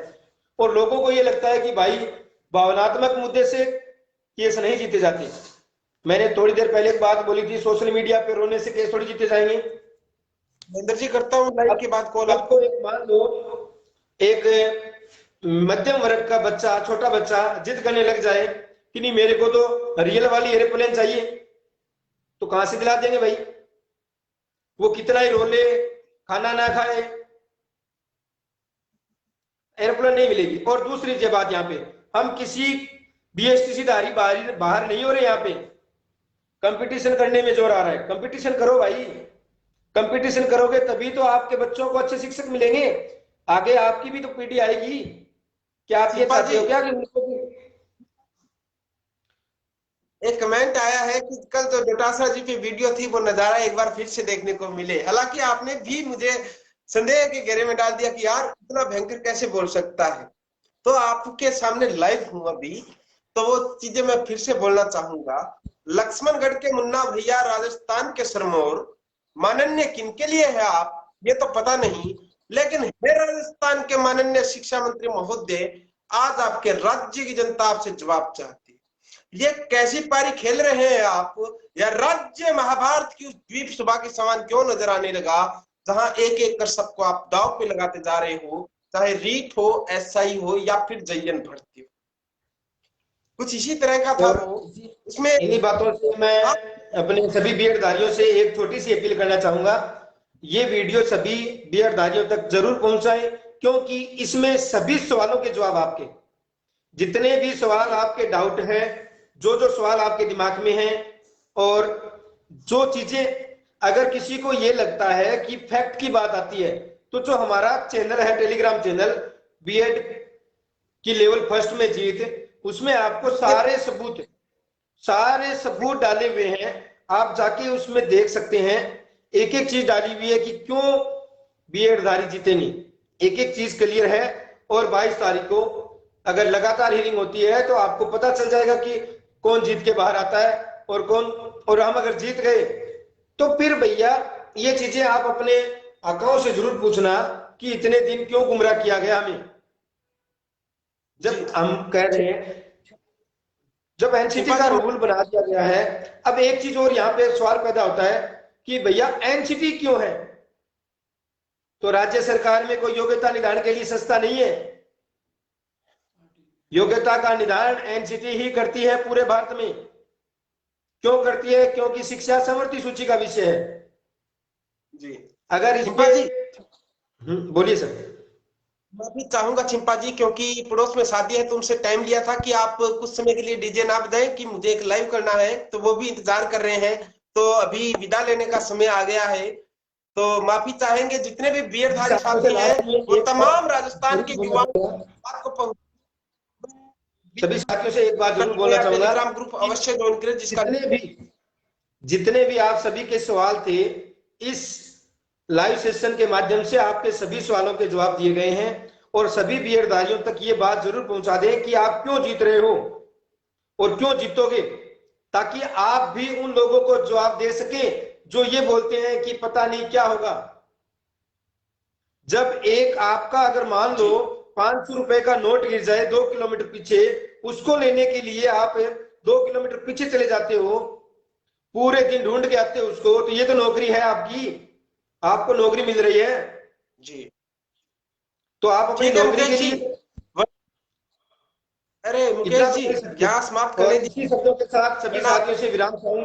और लोगों को ये लगता है कि भाई भावनात्मक मुद्दे से केस नहीं जीते जाते। मैंने थोड़ी देर पहले एक बात बोली थी, सोशल मीडिया पे रोने से केस थोड़ी जीते जाएंगे। महेंद्र जी करता हूँ लाइव के बाद कॉल। आपको एक मान लो, एक मध्यम वर्ग का बच्चा, छोटा बच्चा जिद करने लग जाए कि नहीं मेरे को तो रियल वाली एरोप्लेन चाहिए, तो कहां से दिला देंगे भाई? वो कितना ही रोले, खाना ना खाए, एरोप्लेन नहीं मिलेगी। और दूसरी बात, यहाँ पे हम किसी बीएसटीसी धारी बाहर नहीं हो रहे, यहाँ पे कंपटीशन करने में जोर आ रहा है। कंपटीशन करो भाई, कंपटीशन करोगे तभी तो आपके बच्चों को अच्छे शिक्षक मिलेंगे, आगे आपकी भी तो पीढ़ी आएगी। क्या आप ये चाहते हो क्या कि उनको भी? एक कमेंट आया है कि कल जो डोटासरा जी की वीडियो थी वो नजारा एक बार फिर से देखने को मिले। हालांकि आपने भी मुझे संदेह के घेरे में डाल दिया कि यार इतना भयंकर कैसे बोल सकता है, तो आपके सामने लाइव हूं अभी, तो वो चीजें मैं फिर से बोलना चाहूंगा। लक्ष्मणगढ़ के मुन्ना भैया, राजस्थान के सिरमौर, माननीय किनके लिए है आप ये तो पता नहीं, लेकिन हे राजस्थान के माननीय शिक्षा मंत्री महोदय, आज आपके राज्य की जनता आपसे जवाब चाहती है। ये कैसी पारी खेल रहे हैं आप? या राज्य महाभारत की उस द्वीप सभा के समान क्यों नजर आने लगा, जहां एक एक कर सबको आप दाव पे लगाते जा रहे हो, चाहे रीट हो, एसआई हो या फिर जयन भर्ती हो, कुछ इसी तरह का था वो। इसमें इन्हीं बातों से मैं अपने सभी बीएडधारियों से एक छोटी सी अपील करना चाहूंगा, ये वीडियो सभी बीएडधारियों तक जरूर पहुंचाएं, क्योंकि इसमें सभी सवालों के जवाब आपके, जितने भी सवाल आपके डाउट है, जो जो सवाल आपके दिमाग में हैं, और जो चीजें अगर किसी को ये लगता है कि फैक्ट की बात आती है, तो जो हमारा चैनल है टेलीग्राम चैनल बीएड की लेवल फर्स्ट में जीत, उसमें आपको सारे सबूत डाले हुए हैं, आप जाके उसमें देख सकते हैं। एक एक चीज डाली हुई है कि क्यों बीएडधारी जीते नहीं, एक एक चीज क्लियर है। और 22 तारीख को अगर लगातार हियरिंग होती है तो आपको पता चल जाएगा कि कौन जीत के बाहर आता है और कौन, और हम अगर जीत गए तो फिर भैया ये चीजें आप अपने आकाओं से जरूर पूछना कि इतने दिन क्यों गुमराह किया गया हमें। जब हम कह रहे हैं, जब एनसीटी का रूल बना दिया गया है, अब एक चीज और यहाँ पे सवाल पैदा होता है कि भैया एनसीटी क्यों है? तो राज्य सरकार में कोई योग्यता निर्धारण के लिए संस्था नहीं है, योग्यता का निर्धारण एनसीटी ही करती है पूरे भारत में। क्यों करती है? क्योंकि शिक्षा समवर्ती सूची का विषय है जी। अगर इस चिंपा जी, बोलिए सर। मैं भी चाहूंगा चिंपा जी, क्योंकि पड़ोस में शादी है, तुमसे टाइम लिया था कि आप कुछ समय के लिए डीजे ना बजाएं कि मुझे एक लाइव करना है, तो वो भी इंतजार कर रहे हैं। तो अभी विदा लेने का समय आ गया है, तो माफी चाहेंगे। जितने भी बीएडधारी साथी हैं वो तमाम राजस्थान के युवाओं को बात को पहुंच, सभी साथियों से एक बात जरूर बोलना चाहूंगा, टेलीग्राम ग्रुप अवश्य ज्वाइन करें। जितने भी आप सभी के सवाल थे, इस लाइव सेशन के माध्यम से आपके सभी सवालों के जवाब दिए गए हैं। और सभी बीएडधारियों तक ये बात जरूर पहुंचा दें कि आप क्यों जीत रहे हो और क्यों जीतोगे, ताकि आप भी उन लोगों को जवाब दे सके जो ये बोलते हैं कि पता नहीं क्या होगा। जब एक आपका अगर मान लो 500 रुपए का नोट गिर जाए 2 किलोमीटर पीछे, उसको लेने के लिए आप 2 किलोमीटर पीछे चले जाते हो, पूरे दिन ढूंढ के आते हो उसको, तो ये तो नौकरी है आपकी, आपको नौकरी मिल रही है जी। तो आप अपनी नौकरी के लिए, अरे मुकेश जी, यहाँ समाप्त करने इसी शब्दों के साथ सभी साथियों से विराम चाहूंगा।